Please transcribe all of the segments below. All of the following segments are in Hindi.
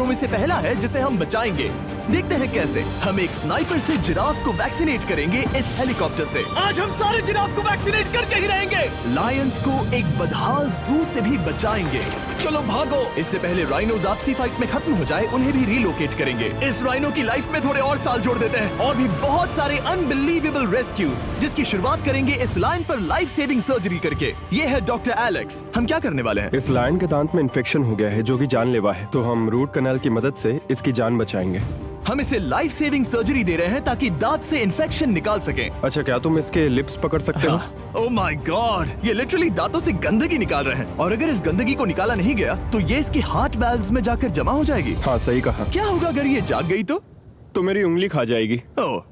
में से पहला है जिसे हम बचाएंगे। देखते हैं कैसे। हम एक स्नाइपर से जिराफ को वैक्सीनेट करेंगे इस हेलीकॉप्टर से। आज हम सारे जिराफ को वैक्सीनेट करके ही रहेंगे। लायंस को एक बदहाल जू से भी बचाएंगे। चलो भागो। इससे पहले राइनोज आपसी फाइट में खत्म हो जाए, उन्हें भी रिलोकेट करेंगे। इस राइनो की लाइफ में थोड़े और साल जोड़ देते हैं और भी बहुत सारे अनबिलीवेबल रेस्क्यूज, जिसकी शुरुआत करेंगे इस लायन पर लाइफ सेविंग सर्जरी करके। ये है डॉक्टर एलेक्स। हम क्या करने वाले हैं? इस लायन के दांत में इन्फेक्शन हो गया है जो कि जानलेवा है, तो हम रूट कैनाल की मदद से इसकी जान बचाएंगे। हम इसे लाइफ सेविंग सर्जरी दे रहे हैं ताकि दांत से इन्फेक्शन निकाल सकें। अच्छा, क्या तुम इसके लिप्स पकड़ सकते हो? ओह माय गॉड, ये लिटरली दांतों से गंदगी निकाल रहे हैं और अगर इस गंदगी को निकाला नहीं गया तो ये इसके हार्ट वाल्व्स में जाकर जमा हो जाएगी। हाँ, सही कहा। क्या होगा अगर ये जाग गई तो मेरी उंगली खा जाएगी। ओह,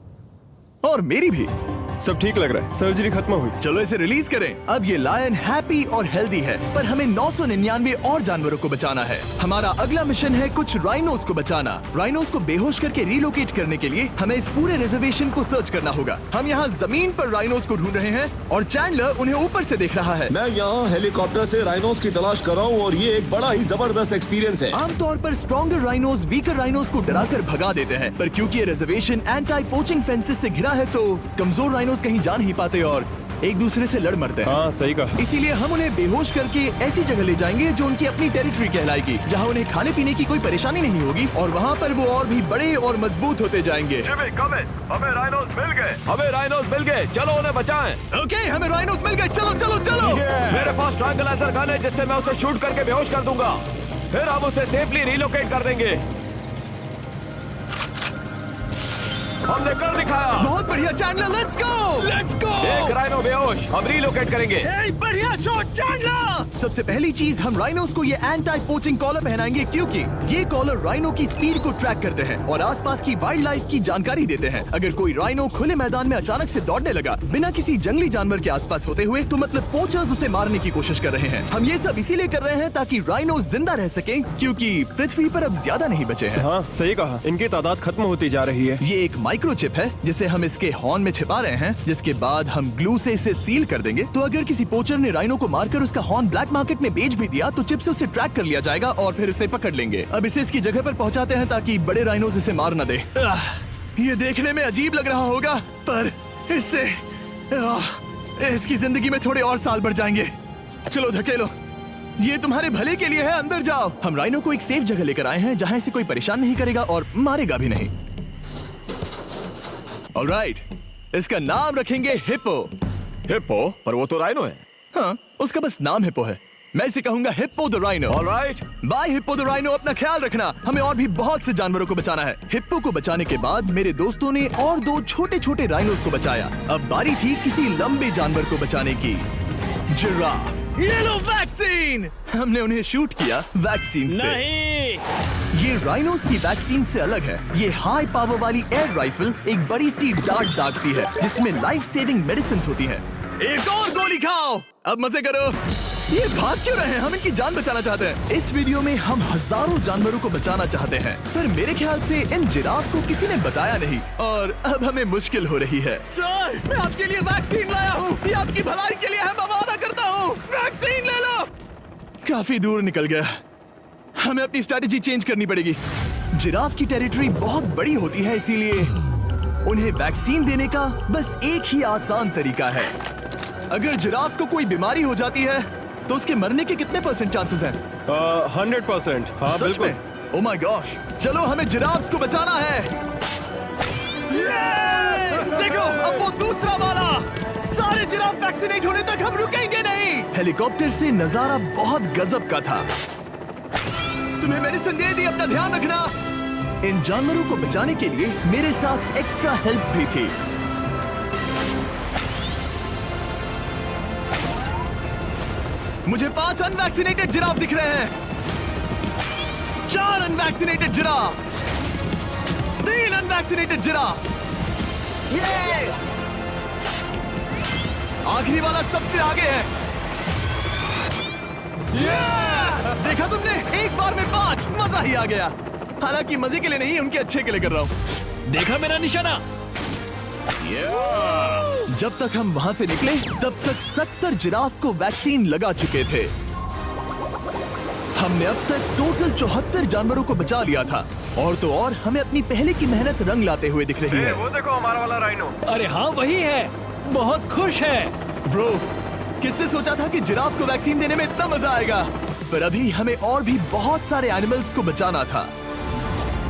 और मेरी भी। सब ठीक लग रहा है, सर्जरी खत्म हुई। चलो इसे रिलीज करें। अब ये लायन हैप्पी और हेल्दी है, पर हमें 999 और जानवरों को बचाना है। हमारा अगला मिशन है कुछ राइनोस को बचाना। राइनोस को बेहोश करके रिलोकेट करने के लिए हमें इस पूरे रिजर्वेशन को सर्च करना होगा। हम यहाँ जमीन पर राइनोस को ढूंढ रहे हैं और चैंडलर उन्हें ऊपर से देख रहा है। मैं यहाँ हेलीकॉप्टर से राइनोस की तलाश कर रहा हूँ और ये एक बड़ा ही जबरदस्त एक्सपीरियंस है। आमतौर पर स्ट्रॉन्गर राइनोस वीकर राइनोस को डराकर भगा देते हैं, पर क्योंकि ये रिजर्वेशन एंटी पोचिंग फेंसेस से घिरा है तो कमजोर राइनोस कहीं जा नहीं पाते और एक दूसरे से लड़ मरते हैं। हाँ, सही कहा। इसीलिए हम उन्हें बेहोश करके ऐसी जगह ले जाएंगे जो उनकी अपनी टेरिटरी कहलाएगी, जहाँ उन्हें खाने पीने की कोई परेशानी नहीं होगी और वहाँ पर वो और भी बड़े और मजबूत होते जाएंगे। हमें राइनोस मिल गए, चलो उन्हें बचाएं। ओके, हमें राइनोस मिल गए, चलो चलो चलो। मेरे पास ट्रायंगलाइजर गन है जिससे मैं उसे शूट करके बेहोश कर दूंगा, फिर हम उसे सेफली रिलोकेट कर देंगे। हमने कर दिखाया। बहुत बढ़िया चैंडलर, लेट्स गो। एक राइनो बेहोश, हम रिलोकेट करेंगे। बढ़िया शॉट चैंडलर। सबसे पहली चीज, हम राइनोस को ये एंटी पोचिंग कॉलर पहनाएंगे क्योंकि ये कॉलर राइनो की स्पीड को ट्रैक करते हैं और आसपास की वाइल्ड लाइफ की जानकारी देते हैं। अगर कोई राइनो खुले मैदान में अचानक से दौड़ने लगा बिना किसी जंगली जानवर के आसपास होते हुए, तो मतलब पोचर्स उसे मारने की कोशिश कर रहे हैं। हम ये सब इसीलिए कर रहे हैं ताकि राइनो जिंदा रह सके, क्योंकि पृथ्वी पर अब ज्यादा नहीं बचे हैं। हाँ, सही कहा। इनकी तादाद खत्म होती जा रही है। ये एक माइक्रोचिप है जिसे हम इसके हॉर्न में छिपा रहे हैं, जिसके बाद हम ग्लू से इसे सील कर देंगे। तो अगर किसी पोचर ने राइनो को मारकर उसका हॉर्न ब्लैक मार्केट में बेच भी दिया तो चिप से उसे ट्रैक कर लिया जाएगा और फिर उसे पकड़ लेंगे। अब इसे इसकी जगह पर पहुंचाते हैं ताकि बड़े राइनोस इसे मार न दे। ये देखने में अजीब लग रहा होगा, पर इससे इसकी जिंदगी में थोड़े और साल बढ़ जाएंगे। चलो धकेलो, ये तुम्हारे भले के लिए है, अंदर जाओ। हम राइनो को एक सेफ जगह लेकर आए हैं जहाँ इसे कोई परेशान नहीं करेगा और मारेगा भी नहीं। ऑलराइट, इसका नाम रखेंगे हिप्पो। हिप्पो? पर वो तो राइनो है। हाँ, उसका बस नाम हिप्पो है। मैं इसे कहूंगा hippo the rhino. Alright, bye hippo the rhino. अपना ख्याल रखना, हमें और भी बहुत से जानवरों को बचाना है। हिप्पो को बचाने के बाद मेरे दोस्तों ने और 2 छोटे छोटे राइनोस को बचाया। अब बारी थी किसी लंबे जानवर को बचाने की। जिराफ। ये लो वैक्सीन। हमने उन्हें शूट किया वैक्सीन से। नहीं, ये राइनोस की वैक्सीन से अलग है। ये हाई पावर वाली एयर राइफल एक बड़ी सी डार्ट दागती है जिसमें लाइफ सेविंग मेडिसिन होती है। एक और गोली खाओ, अब मजे करो। ये भाग क्यों रहे हैं? हम इनकी जान बचाना चाहते हैं। इस वीडियो में हम हजारों जानवरों को बचाना चाहते हैं, पर मेरे ख्याल से इन जिराफ को किसी ने बताया नहीं और अब हमें मुश्किल हो रही है। सर, मैं आपके लिए वैक्सीन लाया हूँ। ये आपकी भलाई के लिए है, मैं वादा करता हूँ। वैक्सीन ले लो। काफी दूर निकल गया, हमें अपनी स्ट्रैटेजी चेंज करनी पड़ेगी। जिराफ की टेरिटरी बहुत बड़ी होती है, इसीलिए उन्हें वैक्सीन देने का बस एक ही आसान तरीका है। अगर जिराफ को कोई बीमारी हो जाती है तो उसके मरने के कितने % चांसेस हैं? 100%। हाँ, सच बिल्कुल। में? ओह माय गॉश, चलो हमें जिराफ्स को बचाना है। देखो, अब वो दूसरा वाला। सारे जिराफ वैक्सीनेट होने तक हम रुकेंगे नहीं। हेलीकॉप्टर से नजारा बहुत गजब का था। तुम्हें मेडिसिन दे दी, अपना ध्यान रखना। इन जानवरों को बचाने के लिए मेरे साथ एक्स्ट्रा हेल्प भी थी। मुझे 5 अनवैक्सीनेटेड जिराफ दिख रहे हैं। 4 अनवैक्सीनेटेड जिराफ, 3 अनवैक्सीनेटेड जिराफ। ये आखिरी वाला सबसे आगे है। देखा तुमने, एक बार में 5, मजा ही आ गया। हालांकि मजे के लिए नहीं, उनके अच्छे के लिए कर रहा हूँ। देखा मेरा निशाना? जब तक हम वहां से निकले तब तक 70 जिराफ को वैक्सीन लगा चुके थे। हमने अब तक टोटल 74 जानवरों को बचा लिया था, और तो और हमें अपनी पहले की मेहनत रंग लाते हुए दिख रही है। वो देखो हमारा वाला राइनो। अरे हाँ वही है, बहुत खुश है। ब्रो, किसने सोचा था कि जिराफ को वैक्सीन देने में इतना मजा आएगा? पर अभी हमें और भी बहुत सारे एनिमल्स को बचाना था,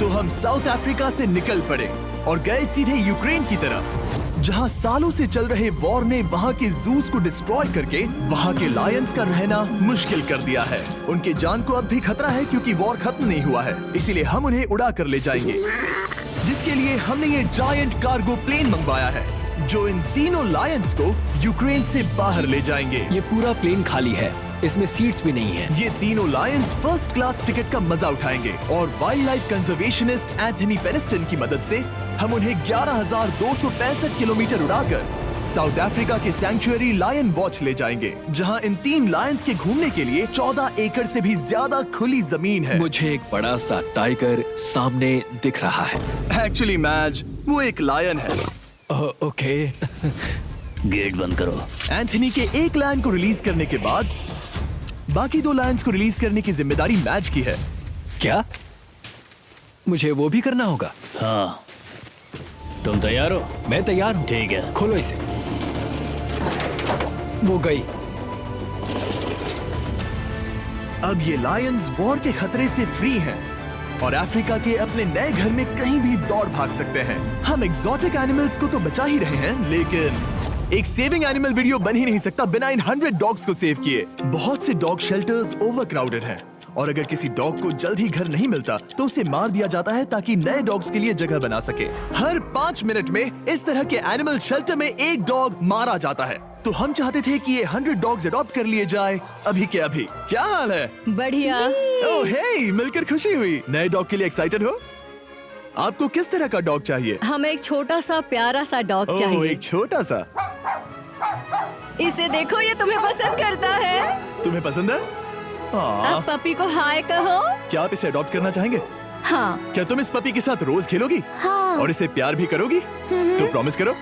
तो हम साउथ अफ्रीका से निकल पड़े और गए सीधे यूक्रेन की तरफ, जहां सालों से चल रहे वॉर ने वहां के जूस को डिस्ट्रॉय करके वहां के लायंस का रहना मुश्किल कर दिया है। उनके जान को अब भी खतरा है क्योंकि वॉर खत्म नहीं हुआ है, इसीलिए हम उन्हें उड़ा कर ले जाएंगे, जिसके लिए हमने ये जायंट कार्गो प्लेन मंगवाया है जो इन तीनों लायंस को यूक्रेन से बाहर ले जाएंगे। ये पूरा प्लेन खाली है, इसमेमें सीट्स भी नहीं है। ये तीनों लायंस फर्स्ट क्लास टिकट का मजा उठाएंगे और वाइल्ड लाइफ कंजर्वेशनिस्ट एंथनी पेनिस्टन की मदद से हम उन्हें 11,265 किलोमीटर उड़ाकर साउथ अफ्रीका के सैंक्चुअरी लायन वॉच ले जाएंगे, जहां इन 3 लायंस के घूमने के लिए 14 एकड़ से भी ज्यादा खुली जमीन है। मुझे एक बड़ा सा टाइगर सामने दिख रहा है। एक्चुअली मैच, वो एक लायन है। ओके। गेट बंद करो। एंथनी के एक लायन को रिलीज करने के बाद बाकी 2 लायंस को रिलीज करने की जिम्मेदारी मैच की है। क्या मुझे वो भी करना होगा? हाँ, तुम तैयार हो? मैं तैयार हूँ। ठीक है। खोलो इसे। वो गई। अब ये लायंस वॉर के खतरे से फ्री हैं और अफ्रीका के अपने नए घर में कहीं भी दौड़ भाग सकते हैं। हम एग्जॉटिक एनिमल्स को तो बचा ही रहे हैं, लेकिन एक सेविंग एनिमल वीडियो बन ही नहीं सकता बिना इन 100 डॉग्स को सेव किए। बहुत से डॉग शेल्टर्स ओवरक्राउडेड हैं और अगर किसी डॉग को जल्द ही घर नहीं मिलता तो उसे मार दिया जाता है ताकि नए डॉग्स के लिए जगह बना सके। हर 5 मिनट में इस तरह के एनिमल शेल्टर में एक डॉग मारा जाता है। तो हम चाहते थे कि ये 100 डॉग्स अडॉप्ट कर लिए जाए अभी के अभी। क्या हाल है? बढ़िया। ओह हे, मिलकर खुशी हुई। नए डॉग के लिए एक्साइटेड हो? आपको किस तरह का डॉग चाहिए? हमें एक छोटा सा प्यारा सा डॉग ओह, चाहिए। एक छोटा सा। इसे देखो, ये तुम्हें पसंद करता है। तुम्हें पसंद है? अब पपी को हाय कहो। क्या आप इसे अडॉप्ट करना चाहेंगे? हाँ। क्या तुम इस पपी के साथ रोज खेलोगी? हाँ। और इसे प्यार भी करोगी? तो प्रॉमिस करो।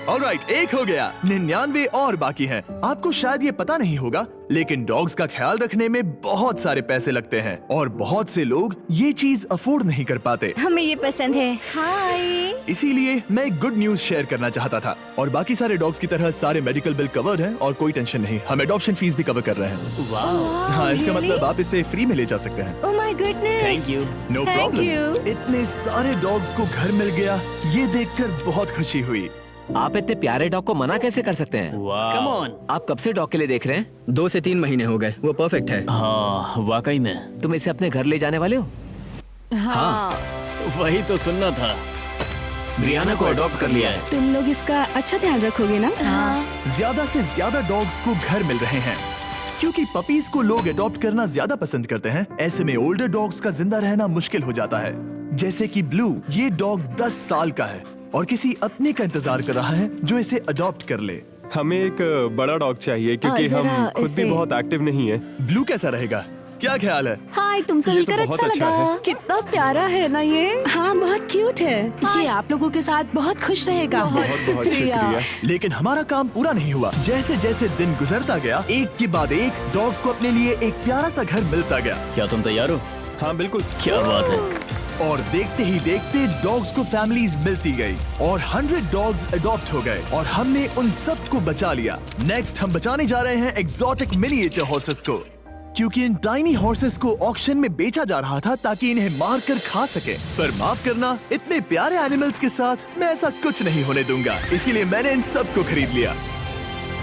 ऑलराइट, एक हो गया, 99 और बाकी हैं। आपको शायद ये पता नहीं होगा, लेकिन डॉग्स का ख्याल रखने में बहुत सारे पैसे लगते हैं और बहुत से लोग ये चीज अफोर्ड नहीं कर पाते। हमें ये पसंद है। हाय। इसीलिए मैं एक गुड न्यूज शेयर करना चाहता था। और बाकी सारे डॉग्स की तरह सारे मेडिकल बिल कवर्ड हैं और कोई टेंशन नहीं। हम एडॉप्शन फीस भी कवर कर रहे हैं। हाँ, इसका मतलब आप इसे फ्री में ले जा सकते हैं। Oh my goodness. Thank you. No Thank problem. you. इतने सारे डॉग्स को घर मिल गया, ये देखकर बहुत खुशी हुई। आप इतने प्यारे डॉग को मना कैसे कर सकते हैं? Come on. आप कब से डॉग के लिए देख रहे हैं? 2 से 3 महीने हो गए, वो परफेक्ट है। हाँ, वाकई में। तुम इसे अपने घर ले जाने वाले हो? हाँ। वही तो सुनना था। ब्रियाना को अडॉप्ट कर लिया है। तुम लोग इसका अच्छा ध्यान रखोगे ना? हाँ। ज्यादा से ज्यादा डॉग्स को घर मिल रहे हैं क्योंकि पपीज को लोग अडॉप्ट करना ज्यादा पसंद करते हैं। ऐसे में ओल्डर डॉग्स का जिंदा रहना मुश्किल हो जाता है। जैसे कि ब्लू, ये डॉग 10 साल का है और किसी अपने का इंतजार कर रहा है जो इसे अडॉप्ट कर ले। हमें एक बड़ा डॉग चाहिए क्योंकि जरा हम खुद भी इसे- बहुत एक्टिव नहीं है। ब्लू कैसा रहेगा? क्या ख्याल है? हाय, तुमसे ये तो मिलकर बहुत अच्छा अच्छा लगा। है। कितना प्यारा है ना ये। हाँ, बहुत क्यूट है। ये आप लोगों के साथ बहुत खुश रहेगा। बहुत बहुत शुक्रिया। शुक्रिया। लेकिन हमारा काम पूरा नहीं हुआ। जैसे जैसे दिन गुजरता गया, एक के बाद एक डॉग्स को अपने लिए एक प्यारा सा घर मिलता गया। क्या तुम तैयार हो? हाँ बिल्कुल। क्या बात है। और देखते ही देखते डॉग्स को फैमिलीज मिलती गई और 100 डॉग्स अडॉप्ट हो गए और हमने उन सब को बचा लिया। नेक्स्ट हम बचाने जा रहे हैं एग्जॉटिक मिनिएचर हॉर्सेस को, क्योंकि इन टाइनी हॉर्सेस को ऑक्शन में बेचा जा रहा था ताकि इन्हें मार कर खा सके। पर माफ करना, इतने प्यारे एनिमल्स के साथ मैं ऐसा कुछ नहीं होने दूंगा, इसीलिए मैंने इन सब को खरीद लिया।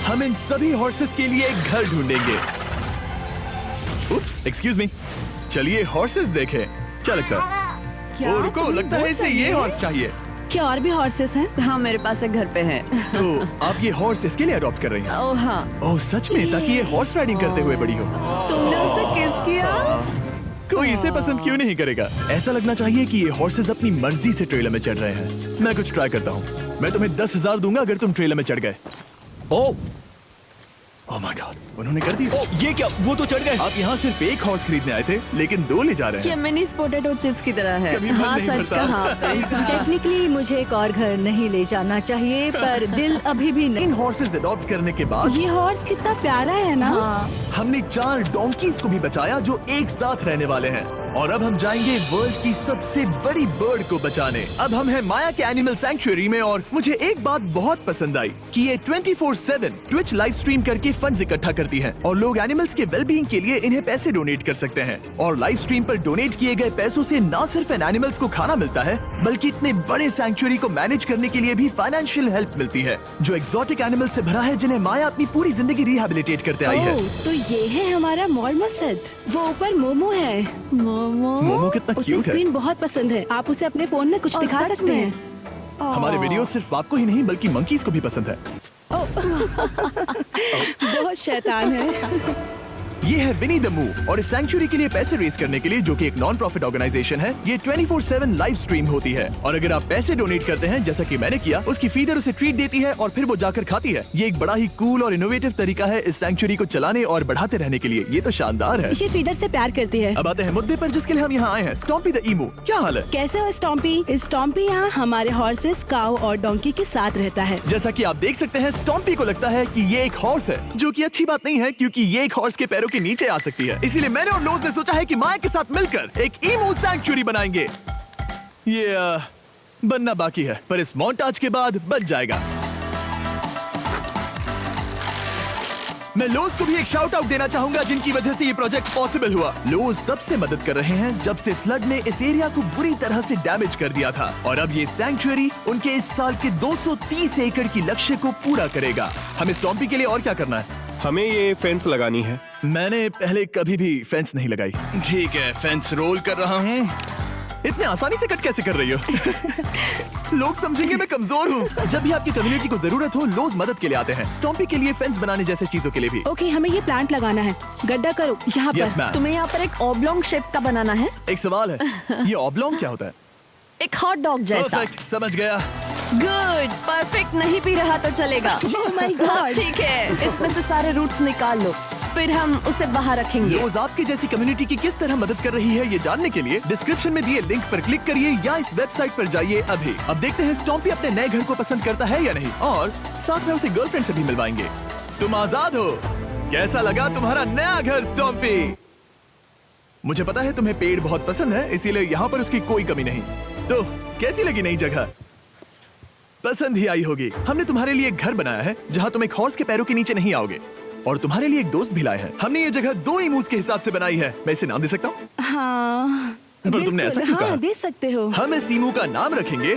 हम इन सभी हॉर्सेस के लिए एक घर ढूंढेंगे। उप्स, एक्सक्यूज मी। चलिए हॉर्सेस देखें। क्या लगता है? क्या? ओ, रुको, लगता है इसे ये हॉर्स चाहिए। क्या और भी हॉर्सेस हैं? हाँ, मेरे पास एक घर पे है। तो आप ये हॉर्स इसके लिए अडॉप्ट कर रही हैं? ओह हाँ। ओह सच में? ताकि ये हॉर्स राइडिंग करते हुए बड़ी हो। तुमने उसे किस किया? कोई इसे पसंद क्यों नहीं करेगा? ऐसा लगना चाहिए कि ये हॉर्सेस अपनी मर्जी से ट्रेलर में चढ़ रहे हैं। मैं कुछ ट्राई करता हूँ। मैं तुम्हें 10,000 दूंगा अगर तुम ट्रेलर में चढ़ गए। ओ, ओह माय गॉड, उन्होंने कर दिया। ये क्या, वो तो चढ़ गए। आप यहाँ सिर्फ एक हॉर्स खरीदने आए थे, लेकिन 2 ले जा रहे ये हैं। मिनी पोटैटो चिप्स की तरह है। कभी मन हाँ नहीं सच भरता। कहा। टेक्निकली मुझे एक और घर नहीं ले जाना चाहिए, पर दिल अभी भी इन नहीं। हॉर्सेस अडॉप्ट करने के बाद ये हॉर्स कितना प्यारा है ना। हाँ, हमने 4 डोंकीज को भी बचाया जो एक साथ रहने वाले हैं। और अब हम जाएंगे वर्ल्ड की सबसे बड़ी बर्ड को बचाने। अब हम हैं माया के एनिमल सैंक्चुअरी में, और मुझे एक बात बहुत पसंद आई कि ये 24/7 ट्विच लाइव स्ट्रीम करके फंड्स इकट्ठा करती हैं और लोग एनिमल्स के वेलबींग के लिए इन्हें पैसे डोनेट कर सकते हैं। और लाइव स्ट्रीम पर डोनेट किए गए पैसों से न सिर्फ इन एनिमल्स को खाना मिलता है, बल्कि इतने बड़े सैंक्चुअरी को मैनेज करने के लिए भी फाइनेंशियल हेल्प मिलती है, जो एक्सोटिक एनिमल से भरा है जिन्हें माया अपनी पूरी जिंदगी रिहैबिलिटेट करते आई है। ओह, तो ये है हमारा मॉर्मोसेट। वो ऊपर मोमो है। मोमो कितना उसे क्यूट है। स्क्रीन बहुत पसंद है। आप उसे अपने फोन में कुछ और दिखा सच सकते में? हैं। हमारे वीडियो सिर्फ आपको ही नहीं बल्कि मंकीज को भी पसंद है। बहुत शैतान है। ये है विनी द मू, और इस सैंक्चुअरी के लिए पैसे रेज करने के लिए, जो कि एक नॉन प्रॉफिट ऑर्गेनाइजेशन है, ये 24/7 लाइव स्ट्रीम होती है। और अगर आप पैसे डोनेट करते हैं, जैसा कि मैंने किया, उसकी फीडर उसे ट्रीट देती है और फिर वो जाकर खाती है। ये एक बड़ा ही कूल और इनोवेटिव तरीका है इस सैंक्चुअरी को चलाने और बढ़ाते रहने के लिए। ये तो शानदार है। इसे फीडर से प्यार करती है। अब आते हैं मुद्दे पर जिसके लिए हम यहाँ आए हैं, स्टॉम्पी द ईमू। क्या हाल है? कैसे हो स्टॉम्पी? स्टॉम्पी यहाँ हमारे हॉर्सेस, काऊ और डोंकी के साथ रहता है। जैसा कि आप देख सकते हैं, स्टॉम्पी को लगता है कि ये एक हॉर्स है, जो कि अच्छी बात नहीं है क्योंकि ये एक हॉर्स के पैरों के नीचे आ सकती है। इसीलिए मैंने और लोज ने सोचा है कि माया के साथ मिलकर एक ईमू सैंक्चुअरी बनाएंगे। ये बनना बाकी है, पर इस मोंटाज के बाद बन जाएगा। मैं लोज को भी एक शाउट आउट देना चाहूंगा, जिनकी वजह से ये प्रोजेक्ट पॉसिबल हुआ। लोज तब से मदद कर रहे हैं जब से फ्लड ने इस एरिया को बुरी तरह से डैमेज कर दिया था, और अब ये सैंक्चुअरी उनके इस साल के 230 एकड़ की लक्ष्य को पूरा करेगा। हमें स्टॉम्पी के लिए और क्या करना है? हमें ये फेंस लगानी है। मैंने पहले कभी भी फेंस नहीं लगाई। ठीक है, फेंस रोल कर रहा हूँ। इतने आसानी से कट कैसे कर रही हो? लोग समझेंगे मैं कमजोर हूँ। जब भी आपकी कम्युनिटी को जरूरत हो, लोग मदद के लिए आते हैं। स्टॉम्पी के लिए फेंस बनाने जैसे चीजों के लिए भी। ओके, हमें ये प्लांट लगाना है। गड्ढा करो यहाँ यस पर। मैम। तुम्हें यहाँ पर एक ऑब्लोंग शेप का बनाना है, एक सवाल है, ये ऑब्लोंग क्या होता है? एक हॉट डॉग जैसा। परफेक्ट, समझ गया। गुड, परफेक्ट नहीं पी रहा तो चलेगा। Oh my God. हाँ, ठीक है, इसमें से सारे रूट्स निकाल लो, फिर हम उसे बाहर रखेंगे। लोज आपकी जैसी कम्युनिटी की किस तरह मदद कर रही है, ये जानने के लिए डिस्क्रिप्शन में दिए लिंक पर क्लिक करिए या इस वेबसाइट पर जाइए अभी। अब देखते हैं स्टॉम्पी अपने नए घर को पसंद करता है या नहीं, और साथ में उसे गर्लफ्रेंड से भी मिलवाएंगे। तुम आजाद हो। कैसा लगा तुम्हारा नया घर स्टॉम्पी? मुझे पता है तुम्हें पेड़ बहुत पसंद है, इसीलिए यहाँ पर उसकी कोई कमी नहीं। तो कैसी लगी नई जगह? पसंद ही आई होगी। हमने तुम्हारे लिए एक घर बनाया है जहाँ तुम एक हॉर्स के पैरों के नीचे नहीं आओगे, और तुम्हारे लिए एक दोस्त भी लाए हैं। हमने ये जगह 2 इमूस के हिसाब से बनाई है। मैं इसे नाम दे सकता हूँ? हाँ, पर तुमने ऐसा क्यों हाँ, कहा? दे सकते हो। हम इस ईमू का नाम रखेंगे